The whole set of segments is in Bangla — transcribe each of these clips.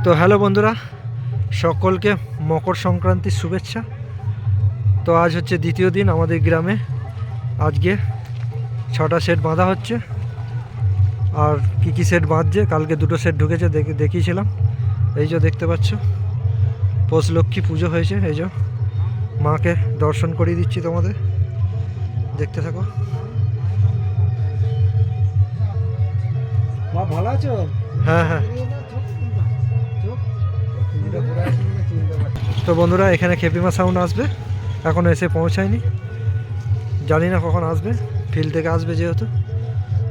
তো হ্যালো বন্ধুরা, সকলকে মকর সংক্রান্তির শুভেচ্ছা। তো আজ হচ্ছে দ্বিতীয় দিন আমাদের গ্রামে। আজকে 6টা সেট বাঁধা হচ্ছে। আর কী সেট বাঁধছে, কালকে 2টো সেট ঢুকেছে, দেখিয়েছিলাম। এই যে দেখতে পাচ্ছ, পৌষ লক্ষ্মী পুজো হয়েছে। এই যে মাকে দর্শন করিয়ে দিচ্ছি তোমাদের, দেখতে থাকো। মা ভালো আছো? হ্যাঁ হ্যাঁ। তো বন্ধুরা, এখানে খেপিমা সাউন্ড আসবে, এখনও এসে পৌঁছায়নি, জানি না কখন আসবে, ফিল্ড থেকে আসবে যেহেতু।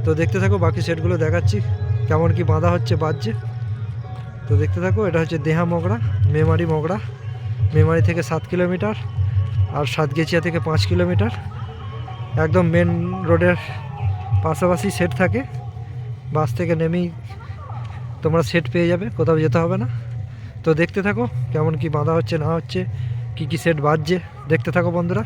তো দেখতে থাকো, বাকি সেটগুলো দেখাচ্ছি কেমন কি বাঁধা হচ্ছে, বাজছে। তো দেখতে থাকো। এটা হচ্ছে দেহা মগড়া, মেমারি মগড়া। মেমারি থেকে 7 কিলোমিটার আর সাতগেছিয়া থেকে 5 কিলোমিটার। একদম মেন রোডের পাশাপাশি সেট থাকে, বাস থেকে নেমেই তোমরা সেট পেয়ে যাবে, কোথাও যেতে হবে না। তো দেখতে থাকো কেমন কি বাঁধা হচ্ছে না হচ্ছে, কি সেট বাজছে, দেখতে থাকো বন্ধুরা।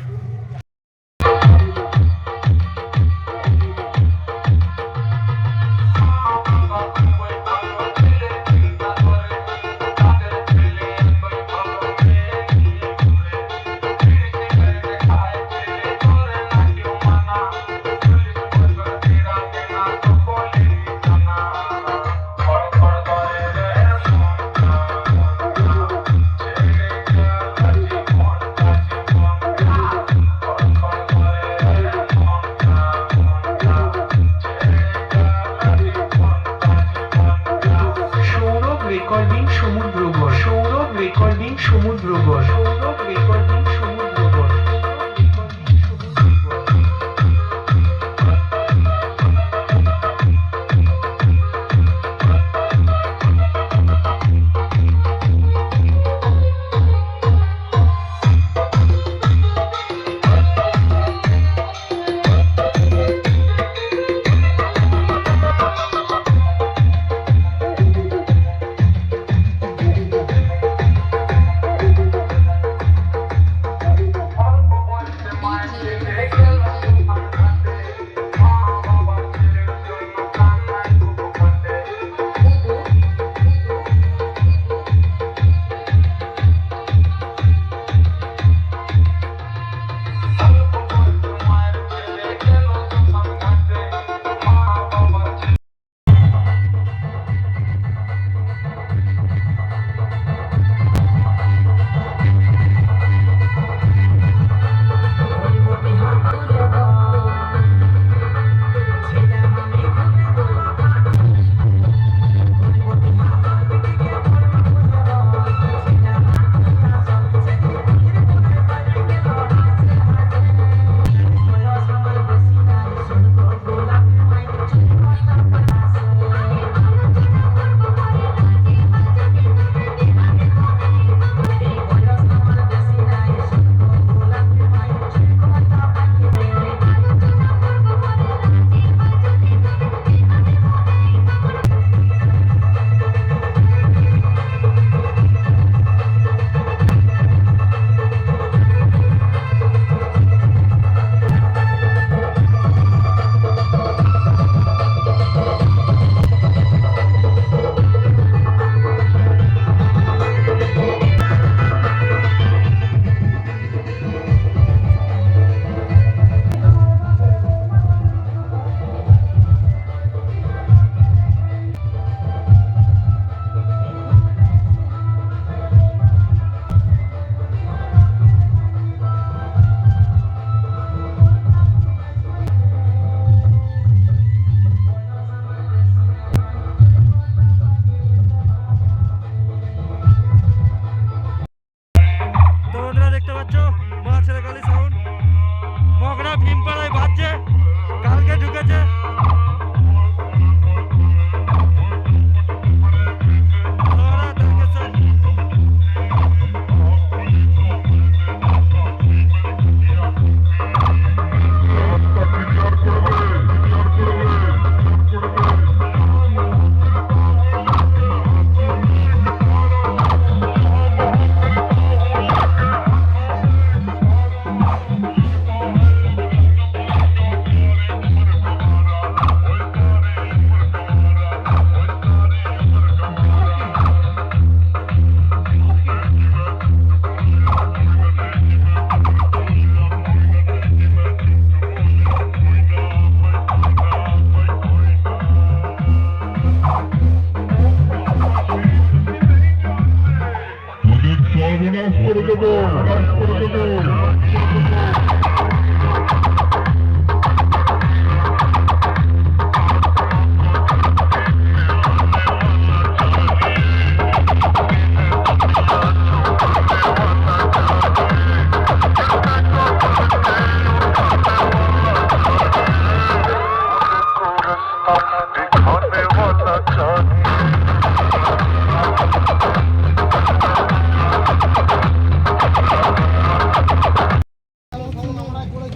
Recording Samudragarh, Sourav recording Samudragarh, Sourav recording Samudragarh.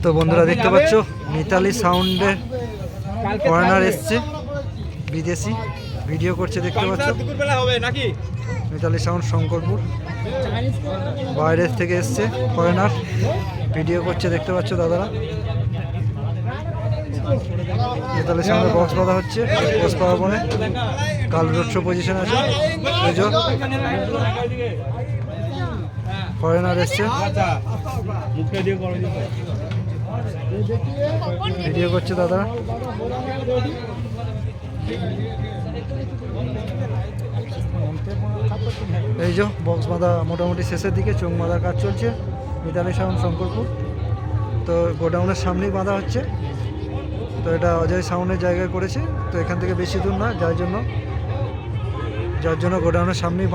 তো বন্ধুরা দেখতে পাচ্ছ মিতালি সাউন্ডের ফরেনার এসছে, বিদেশি ভিডিও করছে দেখতে পাচ্ছ। মিতালি সাউন্ড শঙ্করপুর বাইরের থেকে এসছে ফরেনার, ভিডিও করছে দেখতে পাচ্ছ দাদারা। মিতালি সাউন্ডের বক্স বাঁধা হচ্ছে পোষ পার্বণে, কাল রোড শো পজিশন আছে। ফরেনার এসছে, ভিডিও করছে দাদা। এই যে বক্স বাঁধা মোটামুটি শেষের দিকে, চোখ বাঁধার কাজ চলছে মিতালি সাউন্ড শঙ্করপুর। তো গোডাউনের সামনেই বাঁধা হচ্ছে। তো এটা অজয় সাউন্ডের জায়গায় করেছে, তো এখান থেকে বেশি দূর না, যার জন্য গোডাউনের সামনেই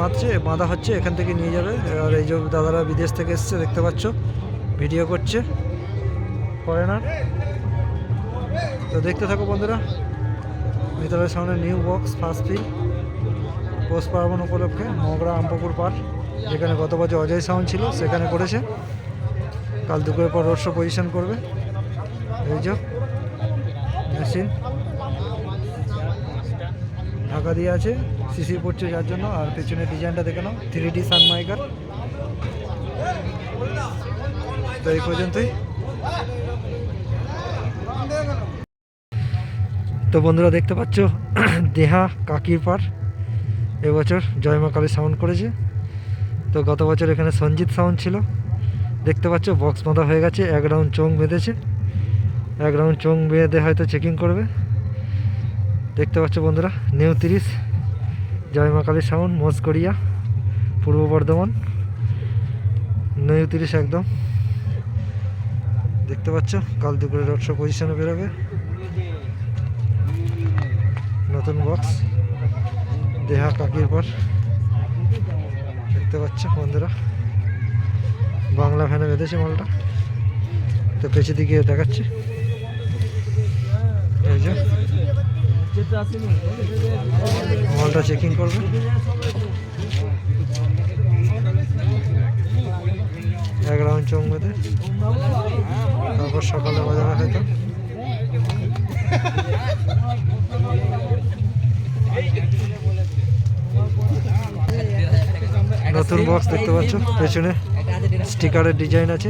বাঁধা হচ্ছে, এখান থেকে নিয়ে যাবে। আর এই যে দাদারা বিদেশ থেকে এসছে দেখতে পাচ্ছ, ভিডিও করছে ফরেনার। তো দেখতে থাকো বন্ধুরা, মিতালি সাউন্ডের নিউ বক্স ফার্স্ট ফিল পৌষ পার্বণ উপলক্ষে মগরা আমপুকুর পার, যেখানে গত বছর অজয় সাউন্ড ছিল সেখানে করেছে। কাল দুপুরের পর রোড শো পজিশন করবে। এই যে মেশিন ঢাকা দিয়ে আছে, সিসি পড়ছে যার জন্য। আর পেছনে ডিজাইনটা দেখে নাও, 3D সানমাইকার। তো এই পর্যন্তই। তো বন্ধুরা দেখতে পাচ্ছ দেহা কাকির পার এবছর জয়মা কালী সাউন্ড করেছে। তো গত বছর এখানে সঞ্জিত সাউন্ড ছিল দেখতে পাচ্ছ। বক্স বাঁধা হয়ে গেছে, এক রাউন্ড চোং বেঁধেছে, এক রাউন্ড চোং বেঁধে হয়তো চেকিং করবে দেখতে পাচ্ছ বন্ধুরা। নিউ 30 জয়মা কালী সাউন্ড মজকরিয়া পূর্ব বর্ধমান, নিউ 30 একদম দেখতে পাচ্ছ। কাল দুপুরে রোড শো পজিশনে বেরোবে নতুন বক্স দেহা কাকির পর দেখতে পাচ্ছ বন্ধুরা। বাংলা ভ্যানে বেঁধেছে মালটা। তো পেছন দিকে দেখাচ্ছে, এই যে মালটা চেকিং করবে। এক রাউন্ড চোখ বেঁধে তারপর সকালে বাজারে হয়তো। নতুন বক্স দেখতে পাচ্ছ, পেছনে স্টিকারের ডিজাইন আছে,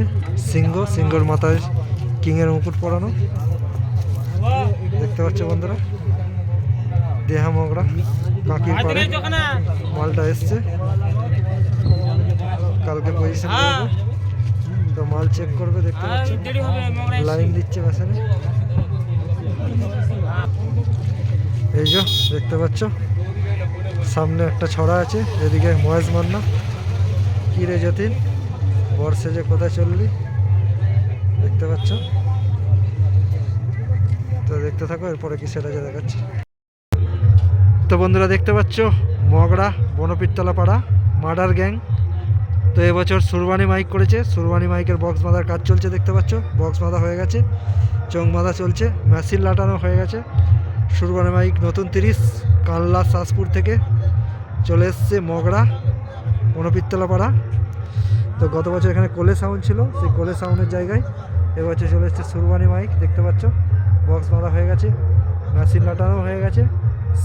সিংহর মাথায় কিংয়ের মুকুট পরানো দেখতে পাচ্ছ বন্ধুরা। দেহা মগরা কাকির পাড়ে মালটা এসছে, কালকে পজিশন করবে। তো মাল চেক করবে দেখতে পাচ্ছ, লাইন দিচ্ছে মেশিনে। এই যে দেখতে পাচ্ছ সামনে একটা ছড়া আছে, এদিকে মহেশ মান্না। কি রে যতীন, বর্ষে যে কোথায় চললি দেখতে পাচ্ছ। তো দেখতে থাকো, এরপরে কি সেটা যে দেখাচ্ছি। তো বন্ধুরা দেখতে পাচ্ছ মগরা বনপিরতলা পাড়া মার্ডার গ্যাং। তো এবছর সুরবানি মাইক করেছে, সুরবানি মাইকের বক্স বাঁধার কাজ চলছে দেখতে পাচ্ছ। বক্স বাঁধা হয়ে গেছে, চোং বাঁধা চলছে, মেশিন লাটানো হয়ে গেছে। সুরবানি মাইক নতুন 30 কানলা শাসপুর থেকে চলে এসছে মগরা বনপিরতলা পাড়া। তো গত বছর এখানে কোলে সাউন্ড ছিল, সেই কোলে সাউন্ডের জায়গায় এবছর চলে এসছে সুরবানি মাইক দেখতে পাচ্ছ। বক্স বাঁধা হয়ে গেছে, মেশিন লাটানো হয়ে গেছে,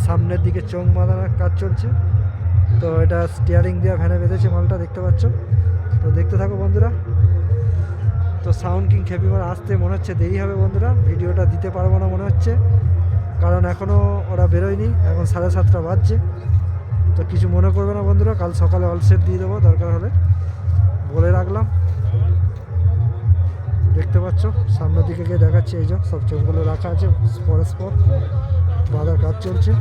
সামনের দিকে চোং বাঁধানোর কাজ চলছে। তো এটা স্টিয়ারিং দেওয়া ভ্যানে বেঁধেছে মালটা দেখতে পাচ্ছ। তো দেখতে থাকো বন্ধুরা। তো সাউন্ড কিং খেপিমার আসতে মনে হচ্ছে দেরি হবে বন্ধুরা, ভিডিওটা দিতে পারবো না মনে হচ্ছে, কারণ এখনও ওরা বেরোয়নি, এখন 7:30 বাজছে। তো কিছু মনে করবে না বন্ধুরা, কাল সকালে অল সেট দিয়ে দেবো দরকার হলে, বলে রাখলাম। দেখতে পাচ্ছ সামনের দিকে গিয়ে দেখাচ্ছে, এই যে সব চোখগুলো রাখা আছে পরস্পর, বাঁধার কাজ চলছে।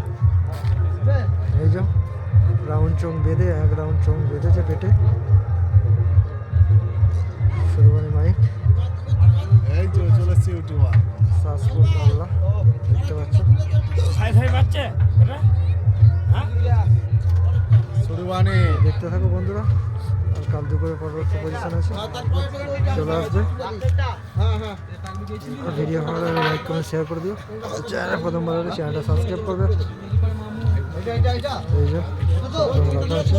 এই যে রাউন্ড চোং বেঁধে, এক রাউন্ড চোং বেঁধেছে পেটে সুরবানি মাইক। এই যে চলে এসেছে ইউটিউবার শাসপুর কাল্লা দেখতে পাচ্ছ। সুরবানি দেখতে থাকো বন্ধুরা। আর কাল দুপুরে পরবর্তী পজিশন আছে, চলে আসবে। ভিডিও ভালো লাগলে লাইক কমেন্ট শেয়ার করে দিও। চ্যানেল প্রথমবার হলে চ্যানেলটা সাবস্ক্রাইব করবে। এই যে রাখা আছে।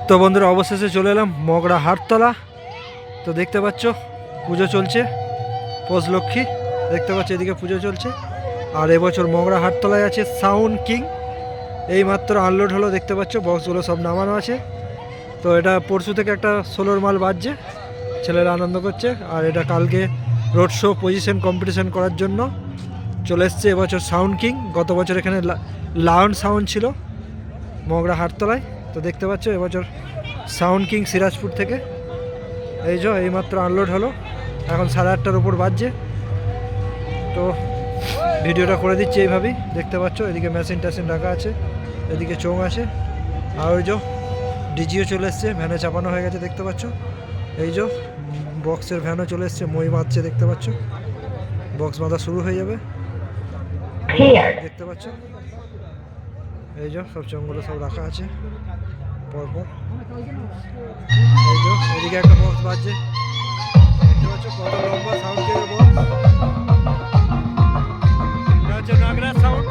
তো বন্ধুরা অবশেষে চলে এলাম মগরা হাটতলা। তো দেখতে পাচ্ছ পুজো চলছে, পৌষ লক্ষ্মী দেখতে পাচ্ছ, এদিকে পুজো চলছে। আর এবছর মগরা হাটতলায় আছে সাউন্ড কিং, এই মাত্র আনলোড হলো, দেখতে পাচ্ছ বক্সগুলো সব নামানো আছে। তো এটা পরশু থেকে একটা 16 মাল বাজছে, ছেলেরা আনন্দ করছে। আর এটা কালকে রোড শো পজিশন কম্পিটিশন করার জন্য চলে এসছে এবছর সাউন্ড কিং। গত বছর এখানে লায়ন সাউন্ড ছিল মগরা হাটতলায়। তো দেখতে পাচ্ছ এবছর সাউন্ড কিং সিরাজপুর থেকে এই যে এইমাত্র আনলোড হলো, এখন 8:30টার উপর বাজছে। তো ভিডিওটা করে দিচ্ছি এইভাবেই, দেখতে পাচ্ছ এদিকে মেশিন টেশিন রাখা আছে, এদিকে চোং আছে। আর ওই যে ডিজিও চলে এসছে, ভ্যানে চাপানো হয়ে গেছে দেখতে পাচ্ছ। এই যে বক্সের ভ্যানও চলে এসছে, মই বাঁধছে দেখতে পাচ্ছ, বক্স বাঁধা শুরু হয়ে যাবে দেখতে পাচ্ছ। এই যে সব চোঙগুলো সব রাখা আছে পরপর। এই যে এদিকে একটা বক্স বাজছে দেখতে পাচ্ছ, কত লম্বা সাউন্ড বক্স, এটা হচ্ছে নাগরা সাউন্ড।